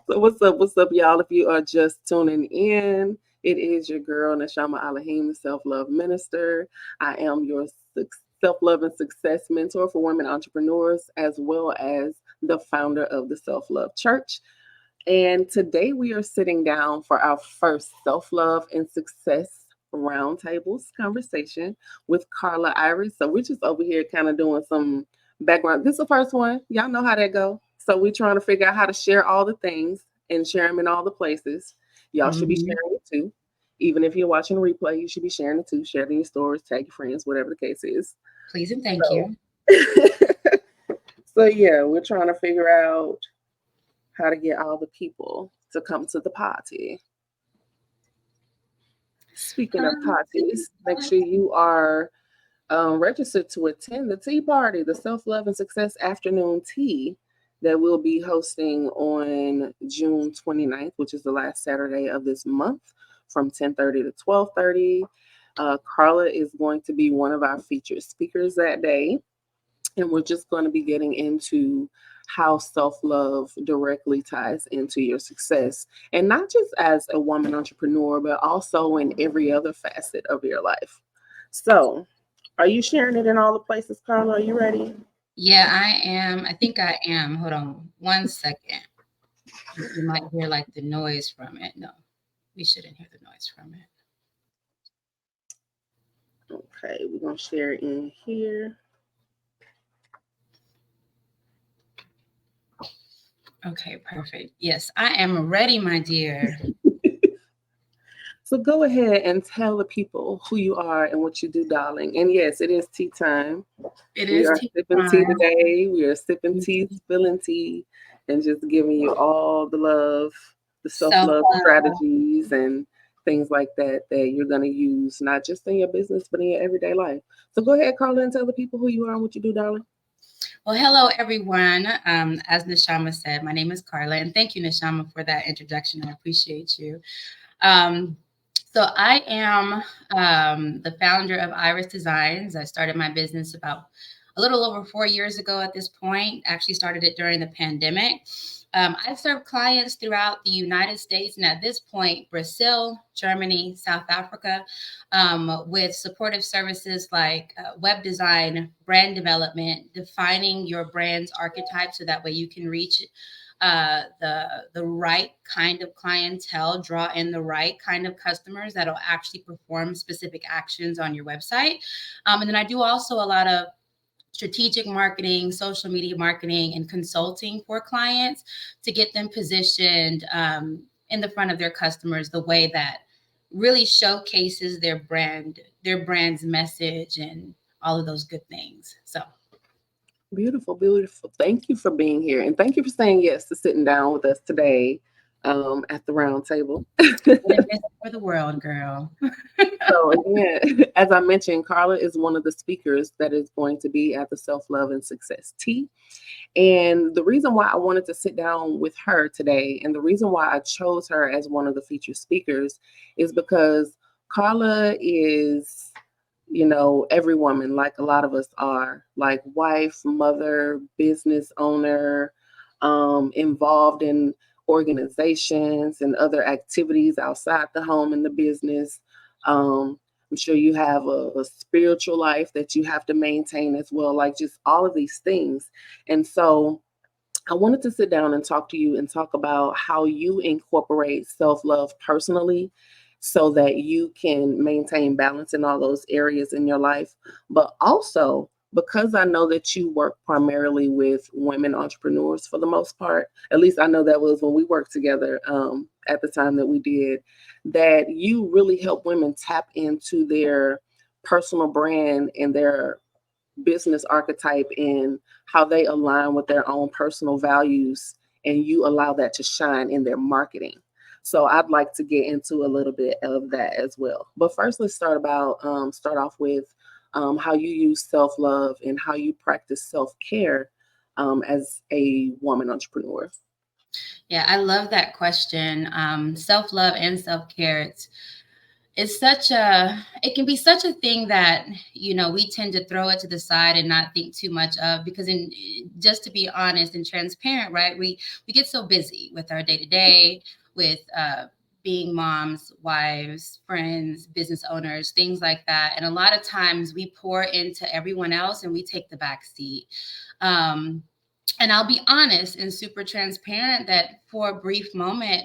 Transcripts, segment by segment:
So what's up, y'all? If you are just tuning in, it is your girl Nashama Alahim, the self-love minister. I am your self-love and success mentor for women entrepreneurs, as well as the founder of the Self-Love Church. And today we are sitting down for our first self-love and success roundtables conversation with Carla Iris. So we're just over here kind of doing some background. This is the first one. Y'all know how that go. So we're trying to figure out how to share all the things and share them in all the places. Y'all should be Mhm. sharing it too. Even if you're watching a replay, you should be sharing it too. Share it in your stories, tag your friends, whatever the case is. Please and thank So, you. so yeah, we're trying to figure out how to get all the people to come to the party. Speaking of parties, make sure you are registered to attend the tea party, the Self Love and Success Afternoon Tea that we'll be hosting on June 29th, which is the last Saturday of this month from 10:30 to 12:30. Carla is going to be one of our featured speakers that day. And we're just going to be getting into how self love directly ties into your success. And not just as a woman entrepreneur, but also in every other facet of your life. So, are you sharing it in all the places, Carla? Are you ready? Yeah, I am. I think I am. Hold on one second. You might hear like the noise from it. No, we shouldn't hear the noise from it. Okay, we're going to share it in here. Okay, perfect. Yes, I am ready, my dear. So go ahead and tell the people who you are and what you do, darling. And yes, it is tea time. It We is are tea sipping tea time. today. We are sipping tea, Mhm. spilling tea, and just giving you all the love, the self Self love love. strategies, and things like that that you're going to use, not just in your business, but in your everyday life. So go ahead, Carla, and tell the people who you are and what you do, darling. Well, hello, everyone. As Nishama said, my name is Carla, and thank you, Nishama, for that introduction. I appreciate you. Um, so I am the founder of Iris Designs. I started my business about a little over 4 years ago at this point. Actually started it during the pandemic. I've served clients throughout the United States and at this point, Brazil, Germany, South Africa, with supportive services like web design, brand development, defining your brand's archetype so that way you can reach the right kind of clientele, draw in the right kind of customers that'll actually perform specific actions on your website. And then I do also a lot of strategic marketing, social media marketing, and consulting for clients to get them positioned in the front of their customers the way that really showcases their brand's message, and all of those good things. So Beautiful, beautiful. Thank you for being here. And thank you for saying yes to sitting down with us today at the round table. wouldn't miss it for the world, girl. So again, as I mentioned, Carla is one of the speakers that is going to be at the Self Love and Success Tea. And the reason why I wanted to sit down with her today, and the reason why I chose her as one of the featured speakers, is because Carla is, every woman, like a lot of us are, like wife, mother, business owner, involved in organizations and other activities outside the home and the business. I'm sure you have a spiritual life that you have to maintain as well, like just all of these things. And so I wanted to sit down and talk to you and talk about how you incorporate self love personally so that you can maintain balance in all those areas in your life. But also, because I know that you work primarily with women entrepreneurs for the most part, at least I know that was when we worked together at the time that we did, that you really help women tap into their personal brand and their business archetype and how they align with their own personal values, and you allow that to shine in their marketing. So I'd like to get into a little bit of that as well. But first, let's start off with how you use self love and how you practice self care as a woman entrepreneur. Yeah, I love that question. Self love and self care. it's such a it can be such a thing that we tend to throw it to the side and not think too much of, because in just to be honest and transparent, right, we get so busy with our day to day, with being moms, wives, friends, business owners, things like that, and a lot of times we pour into everyone else and we take the back seat. um, and I'll be honest and super transparent that for a brief moment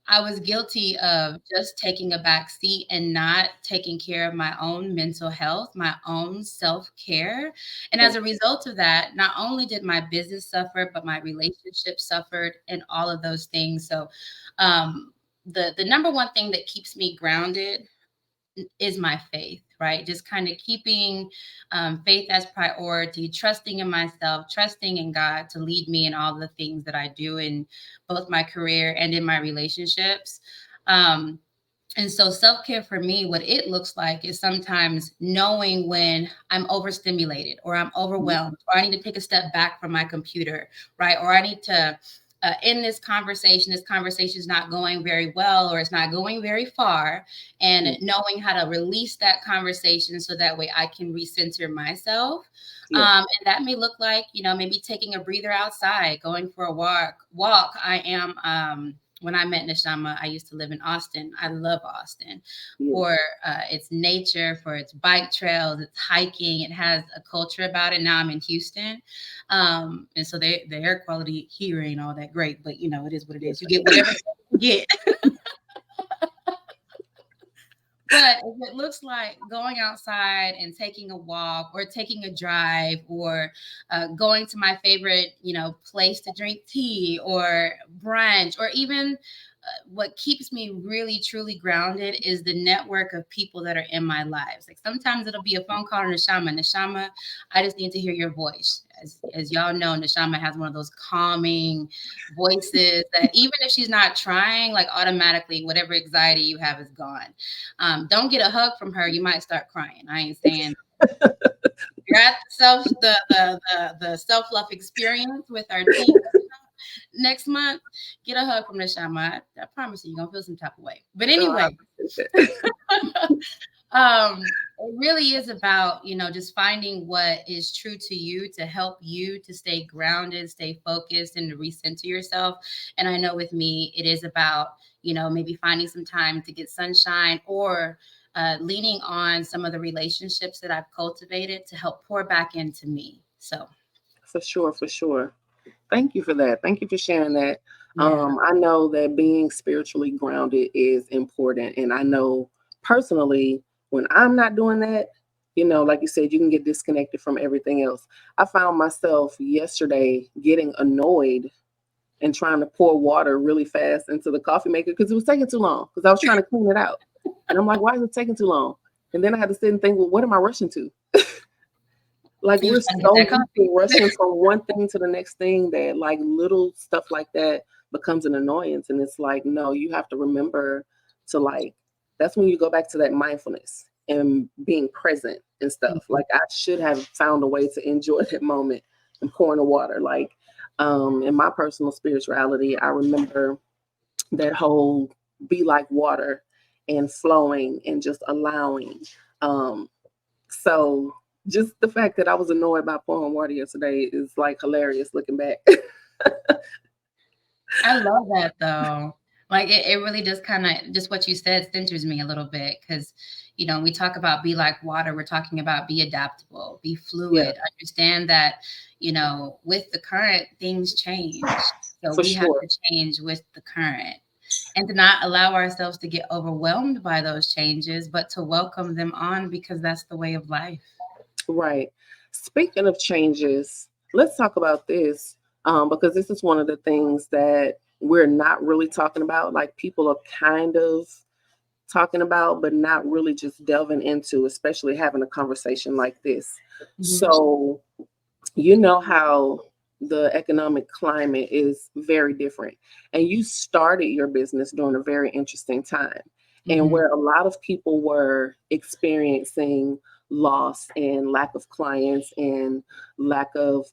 I was guilty of just taking a back seat and not taking care of my own mental health, my own self care. And Yeah. as a result of that, not only did my business suffer, but my relationship suffered and all of those things. So, the number one thing that keeps me grounded is my faith, right? Just kind of keeping faith as priority, trusting in myself, trusting in God to lead me in all the things that I do in both my career and in my relationships. Um, and so self care for me, what it looks like is sometimes knowing when I'm overstimulated or I'm Mhm. overwhelmed or I need to take a step back from my computer, right? Or I need to in this conversation is not going very well or it's not going very far, and Yeah. knowing how to release that conversation so that way I can recenter myself. Yeah. And that may look like, maybe taking a breather outside, going for a walk. I am when I met Nishama, I used to live in Austin. I love Austin Yeah. for its nature, for its bike trails, its hiking. It has a culture about it. Now I'm in Houston. And so the air quality here ain't all that great, but it is what it Yeah. is. You get whatever you get. But if it looks like going outside and taking a walk or taking a drive or going to my favorite, place to drink tea or brunch, or even what keeps me really truly grounded is the network of people that are in my lives. Like sometimes it'll be a phone call to Nishama. Nishama, I just need to hear your voice. As y'all know, Nishama has one of those calming voices that even if she's not trying, like automatically whatever anxiety you have is gone. Don't get a hug from her, you might start crying. I ain't saying you're at the self love experience with our team next month. Get a hug from Nishama. I promise you're gonna feel some type of way. But Oh, I anyway, appreciate that. it really is about just finding what is true to you to help you to stay grounded, stay focused, and to recenter yourself. And I know with me it is about maybe finding some time to get sunshine, or leaning on some of the relationships that I've cultivated to help pour back into me. So For sure, for sure. Thank you for that. Thank you for sharing that. yeah. I know that being spiritually grounded is important. And I know personally, when I'm not doing that, like you said, you can get disconnected from everything else. I found myself yesterday getting annoyed and trying to pour water really fast into the coffee maker because it was taking too long because I was trying to clean it out. And I'm like, why is it taking too long? And then I had to sit and think, well, what am I rushing to? Like You we're was trying to get so that used coffee. to rushing from one thing to the next thing that like little stuff like that becomes an annoyance. And it's like, no, you have to remember to like, that's when you go back to that mindfulness and being present and stuff. Mhm. Like I should have found a way to enjoy that moment and pouring the water. Like in my personal spirituality, I remember that whole be like water and flowing and just allowing. Um, so just the fact that I was annoyed by pouring water yesterday is like hilarious looking back. I love that though. Like it really just kind of just what you said centers me a little bit, because we talk about be like water, we're talking about be adaptable, be Yeah, fluid, understand that with the current things change, so for we have sure. to change with the current, and to not allow ourselves to get overwhelmed by those changes, but to welcome them on because that's the way of life. Right. Speaking of changes, let's talk about this because this is one of the things that we're not really talking about. Like people are kind of talking about, but not really just delving into, especially having a conversation like this. Mhm. So you know how the economic climate is very different. And you started your business during a very interesting time, and Mhm. where a lot of people were experiencing loss and lack of clients and lack of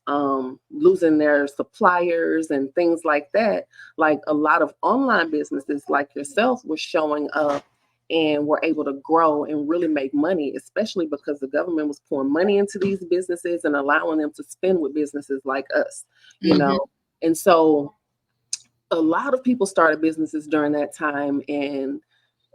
losing their suppliers and things like that. Like a lot of online businesses like yourself were showing up and were able to grow and really make money, especially because the government was pouring money into these businesses and allowing them to spend with businesses like us, you Mm-hmm. know. And so a lot of people started businesses during that time and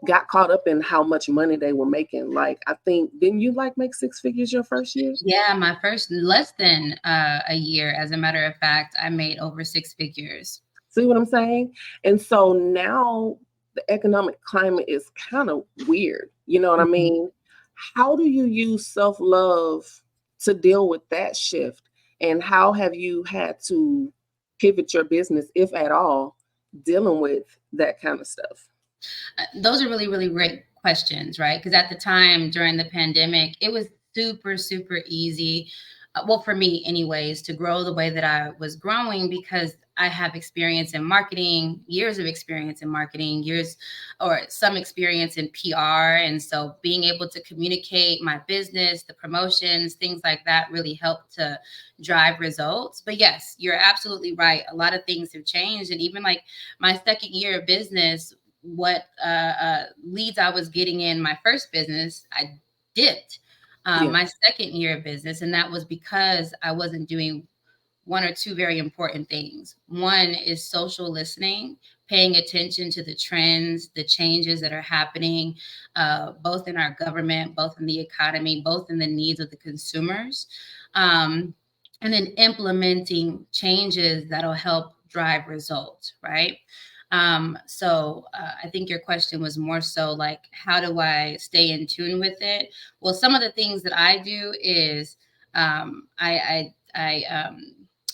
got caught up in how much money they were making. Like, I think, didn't you like make six figures your first year? Yeah, my first less than a year. As a matter of fact, I made over 6 figures. See what I'm saying? And so now the economic climate is kind of weird. You know what I Mhm. mean? How do you use self love to deal with that shift? And how have you had to pivot your business, if at all, dealing with that kind of stuff? Those are really, really great questions, right? Because at the time during the pandemic, it was super, super easy. Well, for me, anyways, to grow the way that I was growing because I have experience in marketing, years of experience in marketing, years or some experience in PR. And so being able to communicate my business, the promotions, things like that really helped to drive results. But yes, you're absolutely right. A lot of things have changed. And even like my second year of business, what leads I was getting in my first business, I dipped Yeah, my second year of business. And that was because I wasn't doing one or two very important things. One is social listening, paying attention to the trends, the changes that are happening, both in our government, both in the economy, both in the needs of the consumers. Um, and then implementing changes that'll help drive results, right? So I think your question was more so like, how do I stay in tune with it? Well, some of the things that I do is I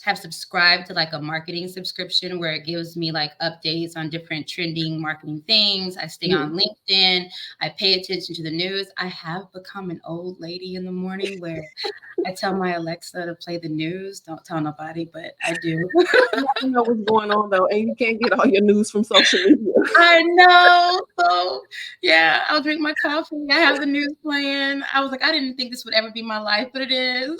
have subscribed to like a marketing subscription where it gives me like updates on different trending marketing things. I stay yeah. on LinkedIn. I pay attention to the news. I have become an old lady in the morning where I tell my Alexa to play the news. Don't tell nobody, but I do. You never know what's going on though, and you can't get all your news from social media. I know. So yeah, I'll drink my coffee. I have the news playing. I was like, I didn't think this would ever be my life, but it is.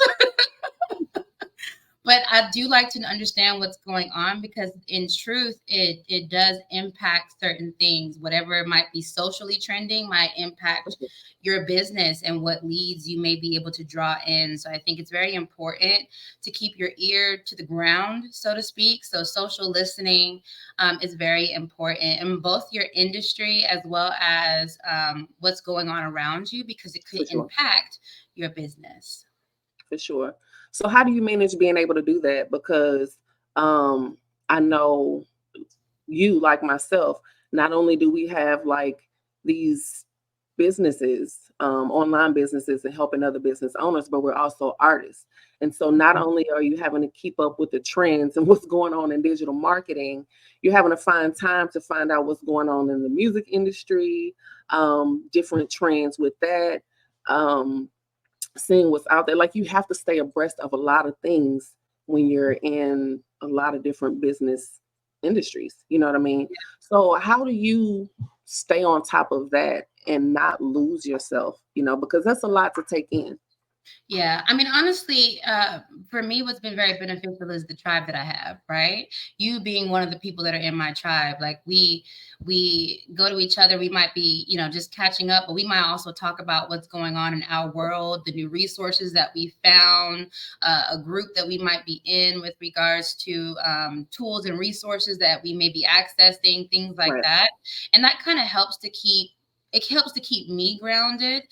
But I do like to understand what's going on because in truth it does impact certain things. Whatever might be socially trending might impact your business and what leads you may be able to draw in. So I think it's very important to keep your ear to the ground, so to speak. So social listening is very important in both your industry as well as what's going on around you because it could For sure. impact your business. For sure. So how do you manage being able to do that? Because um, I know you, like myself, not only do we have like these businesses, online businesses and helping other business owners, but we're also artists. And so not only are you having to keep up with the trends and what's going on in digital marketing, you're having to find time to find out what's going on in the music industry, different trends with that. Um, Seeing what's out there. Like, you have to stay abreast of a lot of things when you're in a lot of different business industries. You know what I mean? So how do you stay on top of that and not lose yourself? Because that's a lot to take in. Yeah, I mean, honestly, for me, what's been very beneficial is the tribe that I have. Right, you being one of the people that are in my tribe. Like we go to each other. We might be, just catching up, but we might also talk about what's going on in our world, the new resources that we found, a group that we might be in with regards to tools and resources that we may be accessing, things like Right. that, and that kind of helps to keep. It helps to keep me grounded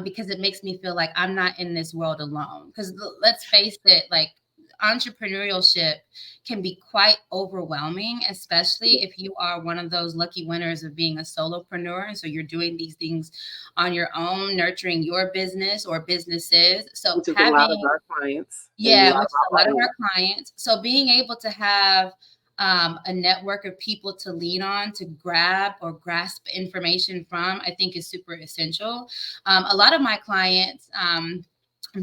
because it makes me feel like I'm not in this world alone. Because let's face it, like entrepreneurship can be quite overwhelming, especially Yeah. if you are one of those lucky winners of being a solopreneur. And so you're doing these things on your own, nurturing your business or businesses. So Which is a lot of having, our clients and a yeah, lot which of is a our lot of audience. our clients. So being able to have a network of people to lean on, to grab or grasp information from, I think is super essential. A lot of my clients, I'm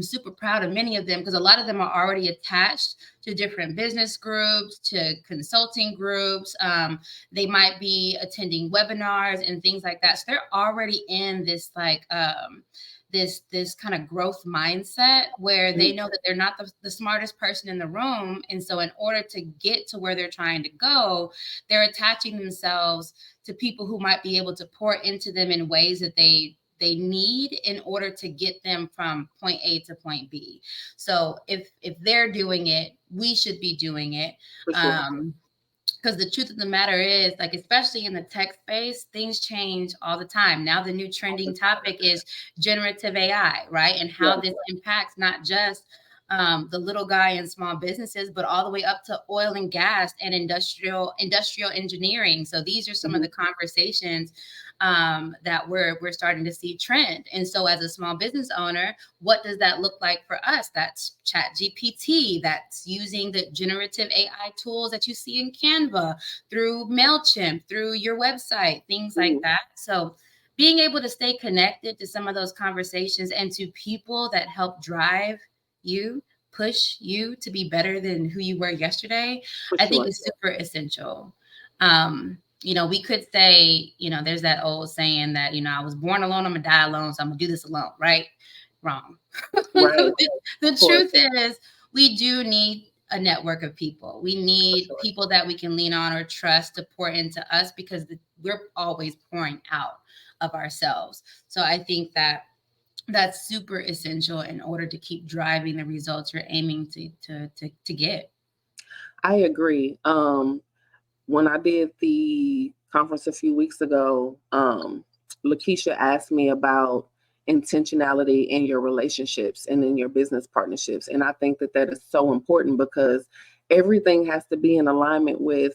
super proud of many of them because a lot of them are already attached to different business groups, to consulting groups. They might be attending webinars and things like that. So they're already in this like this kind of growth mindset where they Mhm. know that they're not the smartest person in the room. And so in order to get to where they're trying to go, they're attaching themselves to people who might be able to pour into them in ways that they need in order to get them from point A to point B. So if they're doing it, we should be doing it. For sure. Um, because the truth of the matter is, like, especially in the tech space, things change all the time. Now the new trending topic is generative AI, right? And Yeah. how this impacts not just the little guy in small businesses, but all the way up to oil and gas and industrial engineering. So these are some of Mhm. the conversations that we're starting to see trend. And so as a small business owner, what does that look like for us? That's Chat GPT, that's using the generative AI tools that you see in Canva, through MailChimp, through your website, things like Mhm. that. So being able to stay connected to some of those conversations and to people that help drive you, push you to be better than who you were yesterday, For I think sure. is super essential. We could say, there's that old saying that, I was born alone, I'm gonna die alone, so I'm gonna do this alone, right? Wrong. Right. The Of course. truth is, we do need a network of people. We For need sure. people that we can lean on or trust to pour into us, because we're always pouring out of ourselves. So I think that that's super essential in order to keep driving the results you're aiming to get. I agree. When I did the conference a few weeks ago, Lakeisha asked me about intentionality in your relationships and in your business partnerships. And I think that that is so important because everything has to be in alignment with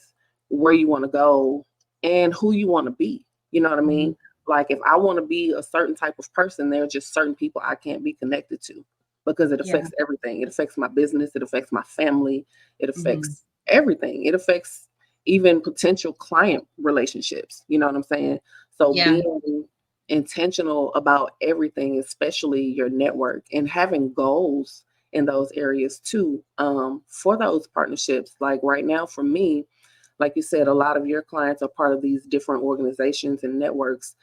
where you want to go and who you want to be. You know what I Mhm. mean? Like if I want to be a certain type of person, there are just certain people I can't be connected to because it Yeah. affects everything. It affects my business, it affects my family, it Mhm. affects everything. It affects even potential client relationships. You know what I'm saying? So Yeah. being intentional about everything, especially your network, and having goals in those areas too, for those partnerships. Like right now, for me, like you said, a lot of your clients are part of these different organizations and networks.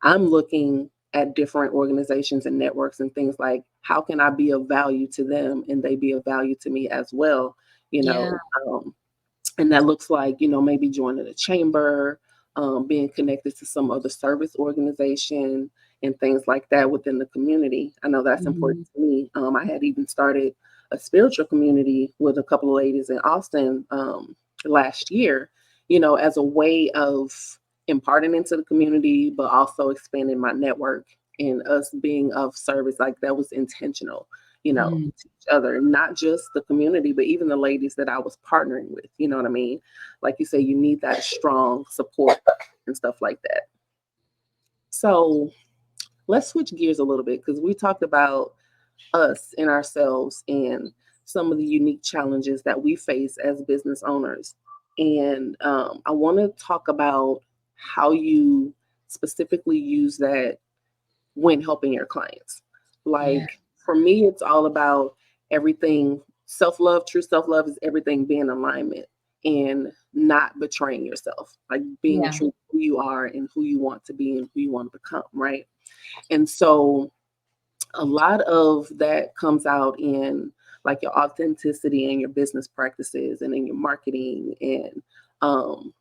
I'm looking at different organizations and networks and things like how can I be of value to them and they be of value to me as well, you Yeah. know. And that looks like, you know, maybe joining a chamber, being connected to some other service organization and things like that within the community. I know that's important Mhm. to me. I had even started a spiritual community with a couple of ladies in Austin last year, you know, as a way of imparting into the community, but also expanding my network and us being of service. Like that was intentional, you know, Mhm. to each other, not just the community, but even the ladies that I was partnering with. You know what I mean? Like you say, you need that strong support and stuff like that. So let's switch gears a little bit because we talked about us and ourselves and some of the unique challenges that we face as business owners. And I want to talk about how you specifically use that when helping your clients. Yeah. Like for me, it's all about everything self love. True self love is everything being in alignment and not betraying yourself, like being Yeah. true to who you are and who you want to be and who you want to become, right? And so a lot of that comes out in like your authenticity and your business practices and in your marketing and um,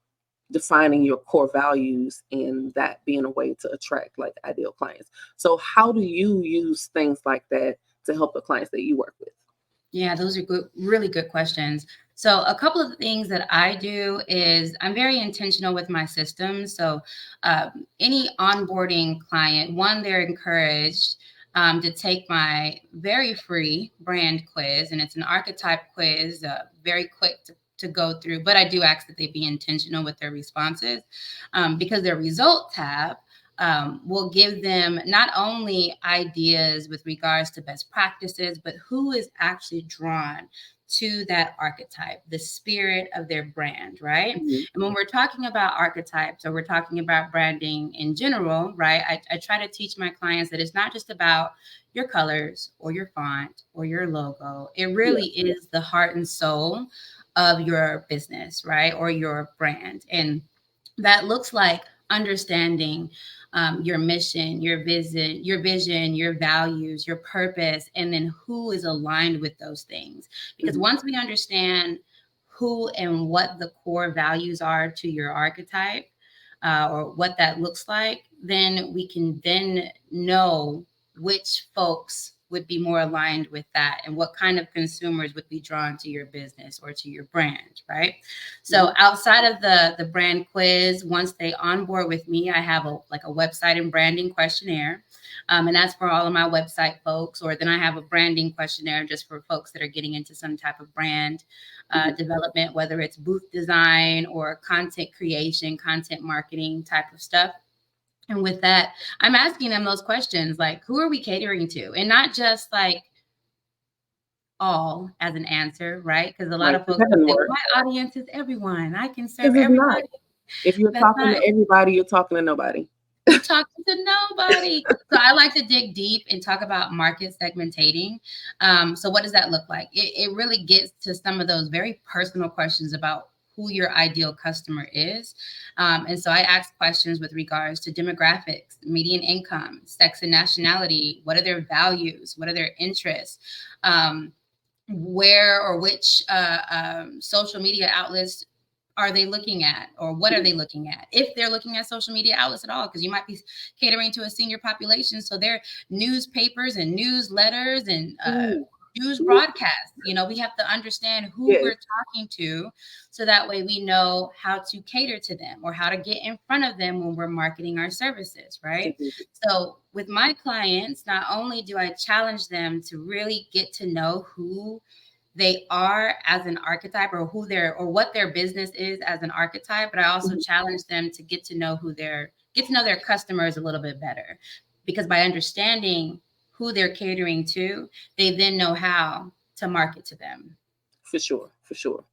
defining your core values and that being a way to attract like ideal clients. So how do you use things like that to help the clients that you work with? Yeah, those are good, really good questions. So, a couple of things that I do is I'm very intentional with my systems. So, any onboarding client, one, they're encouraged to take my very free brand quiz, and it's an archetype quiz, very quick to go through. But I do ask that they be intentional with their responses, because their result tab will give them not only ideas with regards to best practices, but who is actually drawn to that archetype, the spirit of their brand, right? Mhm. And when we're talking about archetypes or we're talking about branding in general, right, I try to teach my clients that it's not just about your colors or your font or your logo. It Yeah. really is the heart and soul of your business, right, or your brand. And that looks like understanding your mission, your values, your purpose, and then who is aligned with those things. Because Mhm. once we understand who and what the core values are to your archetype, or what that looks like, then we can then know which folks would be more aligned with that and what kind of consumers would be drawn to your business or to your brand, right? So Mhm. outside of the brand quiz, once they onboard with me, I have a website and branding questionnaire. And that's for all of my website folks. Or then I have a branding questionnaire just for folks that are getting into some type of brand Mhm. development, whether it's booth design or content creation, content marketing type of stuff. And with that, I'm asking them those questions like, who are we catering to? And not just like all as an answer, right? Because a lot Right. of 'Cause folks that will doesn't say, work. well, my audience is everyone. I can serve Because it's not. everybody. If you're That's talking not, to everybody, you're talking to nobody. you're talking to nobody. So I like to dig deep and talk about market segmentating. So what does that look like? It really gets to some of those very personal questions about who your ideal customer is. And so I ask questions with regards to demographics, median income, sex and nationality. What are their values? What are their interests? Where or which social media outlets are they looking at, or what are they looking at, if they're looking at social media outlets at all, because you might be catering to a senior population, so their newspapers and newsletters and Ooh. news Ooh. broadcasts, we have to understand who Yes. we're talking to, so that way we know how to cater to them or how to get in front of them when we're marketing our services, right? Mhm. So with my clients, not only do I challenge them to really get to know who they are as an archetype, or who their or what their business is as an archetype, but I also Mhm. challenge them to get to know their customers a little bit better, because by understanding who they're catering to, they then know how to market to them. For sure. For sure.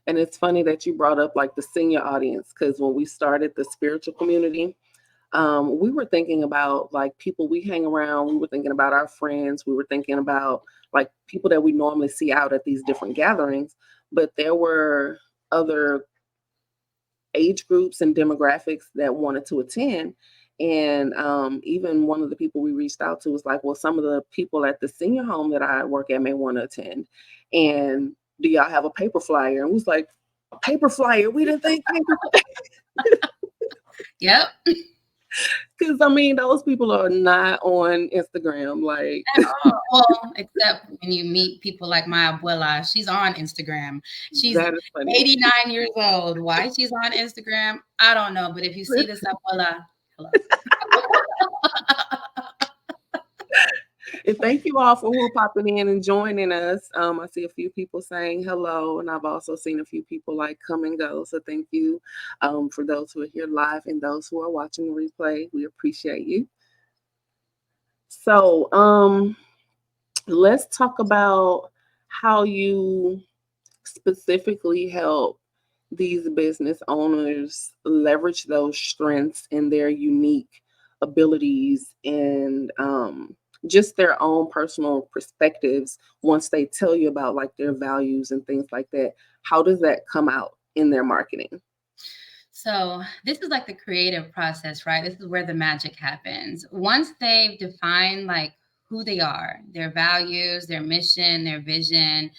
And it's funny that you brought up like the senior audience, because when we started the spiritual community, we were thinking about like people we hang around. We were thinking about our friends. We were thinking about like people that we normally see out at these different gatherings. But there were other age groups and demographics that wanted to attend. And even one of the people we reached out to was like, well, some of the people at the senior home that I work at may want to attend. And do y'all have a paper flyer? And we was like, a paper flyer? We didn't think paper. Yep. Because I mean, those people are not on Instagram. Like, At all. Well, except when you meet people like my abuela, she's on Instagram. She's that is funny. 89 years old. Why she's on Instagram, I don't know. But if you see this abuela, hello. And thank you all for who popping in and joining us. I see a few people saying hello, and I've also seen a few people like come and go. So thank you for those who are here live and those who are watching the replay. We appreciate you. So let's talk about how you specifically help these business owners leverage those strengths and their unique abilities and just their own personal perspectives once they tell you about like their values and things like that. How does that come out in their marketing? So this is like the creative process, right? This is where the magic happens. Once they've defined like who they are, their values, their mission, their vision,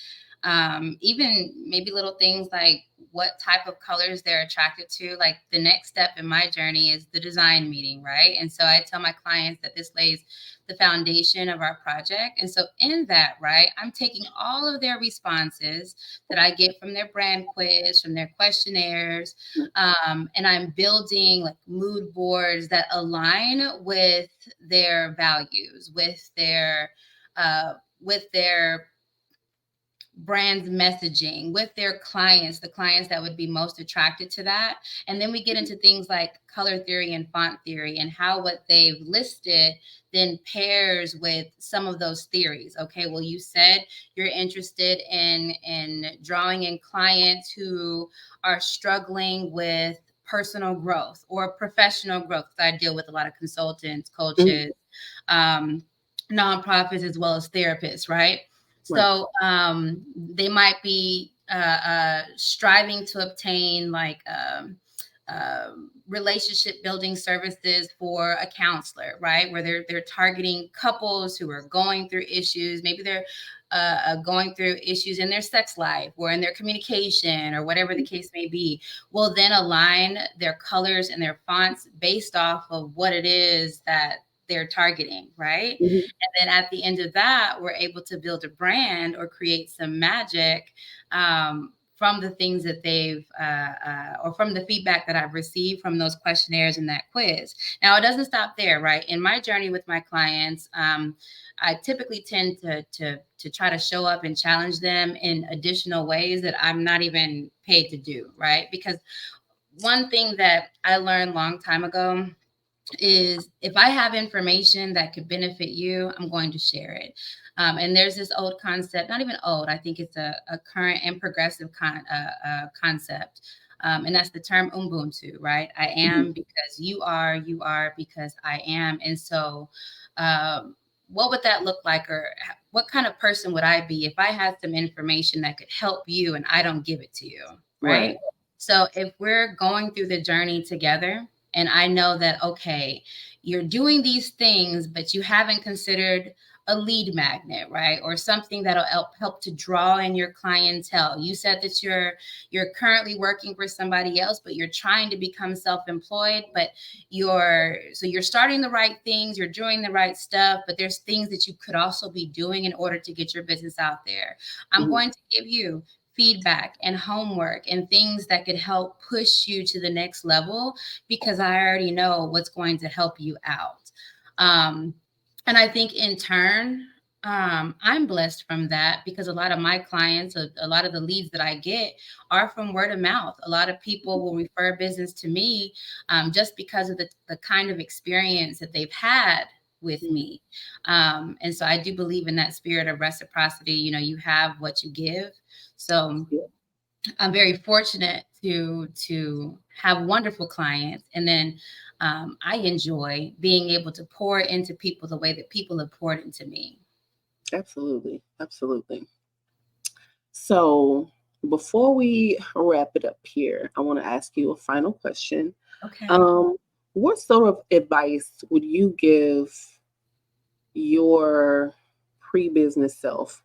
even maybe little things like what type of colors they're attracted to. Like the next step in my journey is the design meeting, right? And so I tell my clients that this lays the foundation of our project. And so in that, right, I'm taking all of their responses that I get from their brand quiz, from their questionnaires, and I'm building like mood boards that align their values, uh, with their brand's messaging, with their clients, the clients that would be most attracted to that. And then we get into things like color theory and font theory, and how what they've listed then pairs with some of those theories. Okay, well, you said you're interested in drawing in clients who are struggling with personal growth or professional growth. I deal with a lot of consultants, Mhm. coaches, um, nonprofits, as well as therapists, right? Right. So they might be striving to obtain like relationship building services for a counselor, right? Where they're targeting couples who are going through issues. Maybe they're going through issues in their sex life or in their communication or whatever the case may be. Will then align their colors and their fonts based off of what it is that they're targeting, right? Mhm. And then at the end of that, we're able to build a brand or create some magic from the things that they've, or from the feedback that I've received from those questionnaires and that quiz. Now, it doesn't stop there, right? In my journey with my clients, I typically tend to try to show up and challenge them in additional ways that I'm not even paid to do, right? Because one thing that I learned long time ago is if I have information that could benefit you, I'm going to share it. And there's this old concept, not even old, I think it's a current and progressive concept. And that's the term Ubuntu, right? I Mhm. am because you are because I am. And so, what would that look like? Or what kind of person would I be if I had some information that could help you and I don't give it to you, right? Right. So if we're going through the journey together, and I know that, okay, you're doing these things, but you haven't considered a lead magnet, right? Or something that'll help to draw in your clientele. You said that you're currently working for somebody else, but you're trying to become self-employed, but you're starting the right things, you're doing the right stuff, but there's things that you could also be doing in order to get your business out there. I'm Mhm. going to give you feedback and homework and things that could help push you to the next level because I already know what's going to help you out. Um, and I think in turn, I'm blessed from that because a lot of my clients, a lot of the leads that I get are from word of mouth. A lot of people will refer business to me just because of the kind of experience that they've had with Mhm. me. And so I do believe in that spirit of reciprocity. You know, you have what you give. So Yeah, I'm very fortunate to have wonderful clients, and then I enjoy being able to pour into people the way that people have poured into me. absolutely. Absolutely. So before we wrap it up here, I want to ask you a final question. Okay. Um, what sort of advice would you give your pre-business self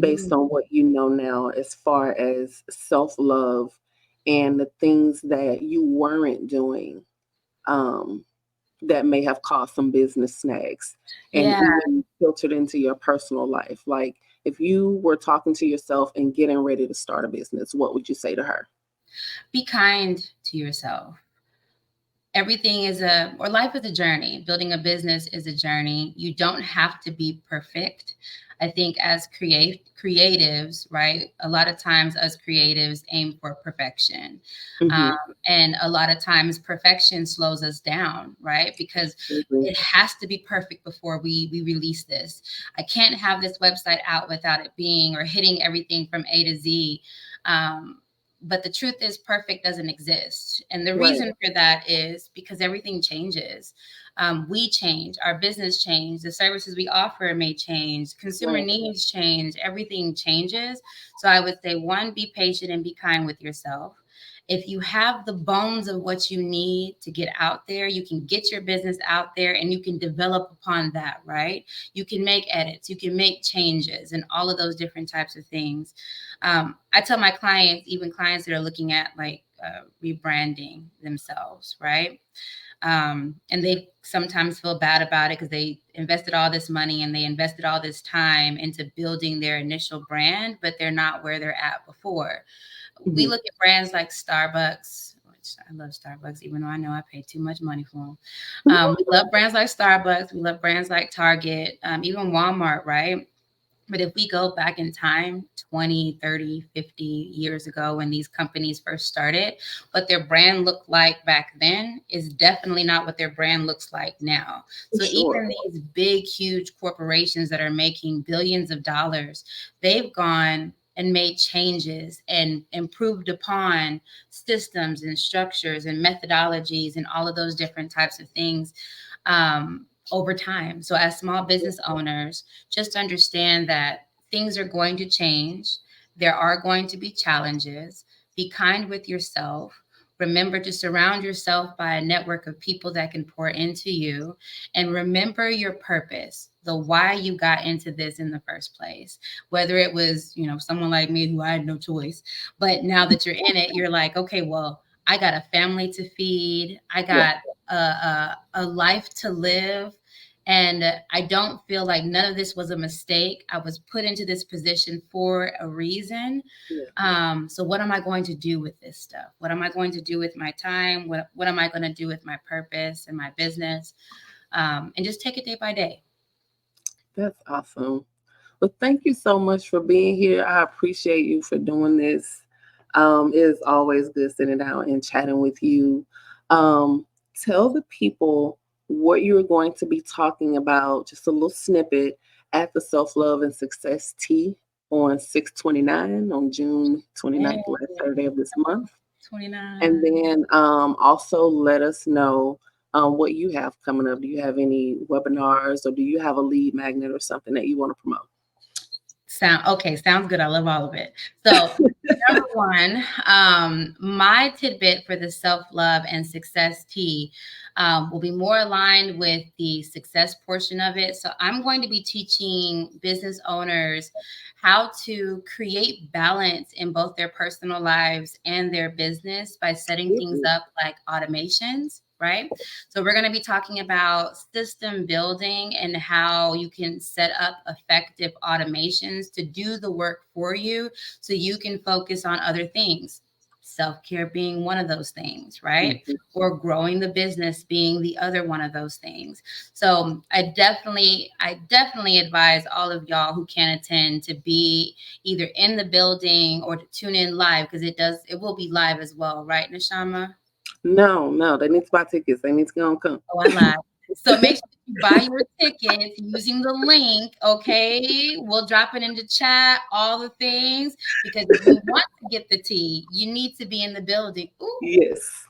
based Ooh. on what you know now as far as self-love and the things that you weren't doing um, that may have caused some business snags and Yeah. even filtered into your personal life? Like if you were talking to yourself and getting ready to start a business, what would you say to her? Be kind to yourself. Everything is or life is a journey. Building a business is a journey. You don't have to be perfect. I think as creatives, right? A lot of times us creatives aim for perfection. Um, Hmm. and a lot of times perfection slows us down, right? Because Absolutely. it has to be perfect before we release this. I can't have this website out without it being or hitting everything from A to Z. But the truth is perfect doesn't exist, and the Right. reason for that is because everything changes. We change, our business change, the services we offer may change, consumer Right. needs change, everything changes. So I would say, one, be patient and be kind with yourself. If you have the bones of what you need to get out there, you can get your business out there and you can develop upon that, right? You can make edits, you can make changes, and all of those different types of things. I tell my clients, even clients that are looking at like rebranding themselves, right? And they sometimes feel bad about it because they invested all this money and they invested all this time into building their initial brand, but they're not where they're at before. We Hmm. look at brands like Starbucks, which I love Starbucks, even though I know I paid too much money for them. We love brands like Starbucks. We love brands like Target, even Walmart, right? But if we go back in time 20, 30, 50 years ago when these companies first started, what their brand looked like back then is definitely not what their brand looks like now. For So sure. even these big, huge corporations that are making billions of dollars, they've gone and made changes and improved upon systems and structures and methodologies and all of those different types of things over time. So as small business owners, just understand that things are going to change. There are going to be challenges. Be kind with yourself. Remember to surround yourself by a network of people that can pour into you. And remember your purpose, the why you got into this in the first place. Whether it was, someone like me who I had no choice, but now that you're in it, you're like, okay, well, I got a family to feed. I Yeah. got a life to live. And I don't feel like none of this was a mistake. I was put into this position for a reason. Yeah. So what am I going to do with this stuff? What am I going to do with my time? What am I going to do with my purpose and my business? And just take it day by day. That's awesome. Well, thank you so much for being here. I appreciate you for doing this. It is always good sitting down and chatting with you. Um, Tell the people what you're going to be talking about, just a little snippet at the Self Love and Success Tea on 6/29 on June Hey, 29th, last Saturday of this month. And 29. then also let us know what you have coming up. Do you have any webinars or do you have a lead magnet or something that you want to promote? Sounds good. I love all of it. So number one, my tidbit for the self-love and success tea will be more aligned with the success portion of it. So I'm going to be teaching business owners how to create balance in both their personal lives and their business by setting things Mhm. up like automations, right? So we're going to be talking about system building and how you can set up effective automations to do the work for you so you can focus on other things. Self-care being one of those things, right? Mhm. Or growing the business being the other one of those things. So I definitely advise all of y'all who can attend to be either in the building or to tune in live because it will be live as well, right, Nashama? No, no, they need to buy tickets. They need to go and come. Oh, I lied. So make sure you buy your tickets using the link, okay? We'll drop it into chat, all the things, because if you want to get the tea, you need to be in the building. Ooh, Yes.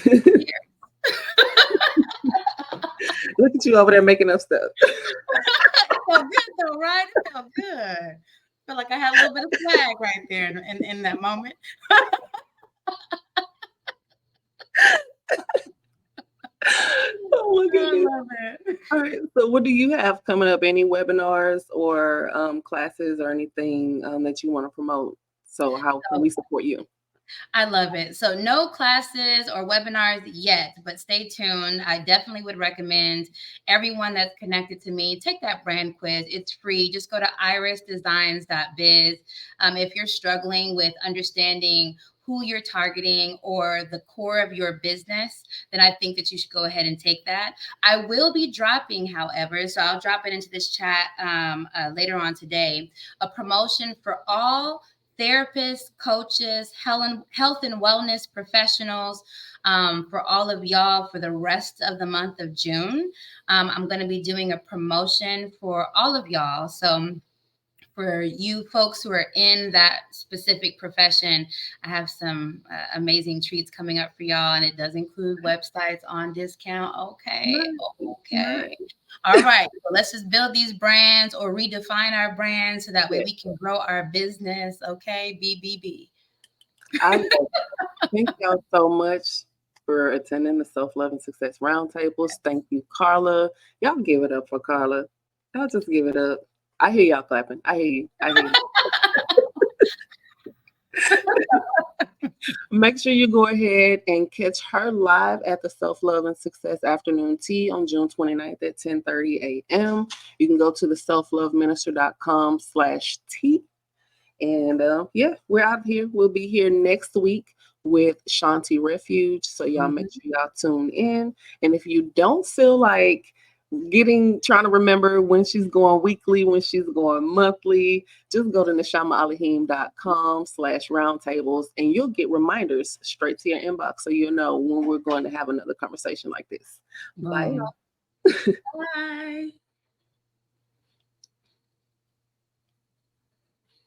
here. Look at you over there making up stuff. It felt good though, right? It felt good. Feel like I had a little bit of swag right there in that moment. Oh my I goodness. love it. All right. So, what do you have coming up? Any webinars or classes or anything that you want to promote? So, how can we support you? I love it. So no classes or webinars yet, but stay tuned. I definitely would recommend everyone that's connected to me take that brand quiz. It's free. Just go to irisdesigns.biz. If you're struggling with understanding who you're targeting or the core of your business, then I think that you should go ahead and take that. I will be dropping, however, so I'll drop it into this chat later on today, a promotion for all therapists, coaches, health and wellness professionals, for all of y'all for the rest of the month of June. I'm going to be doing a promotion for all of y'all. So for you folks who are in that specific profession, I have some amazing treats coming up for y'all, and it does include websites on discount. Okay, Nice. okay. Nice. All right, so let's just build these brands or redefine our brands so that way Yeah, we can grow our business. Okay, BBB. I love it. Thank y'all so much for attending the Self Love and Success Roundtables. Thank you, Carla. Y'all give it up for Carla. Y'all just give it up. I hear y'all clapping. I hear you. I hear you. Make sure you go ahead and catch her live at the Self Love and Success Afternoon Tea on June 29th at 10:30 a.m. You can go to the selfloveminister.com/tea. And yeah, we're out here. We'll be here next week with Shanti Refuge. So y'all make Mhm. sure y'all tune in. And if you don't feel like trying to remember when she's going weekly, when she's going monthly, just go to nishamaAlahim.com/roundtables and you'll get reminders straight to your inbox so you'll know when we're going to have another conversation like this. Bye. Boom. Bye.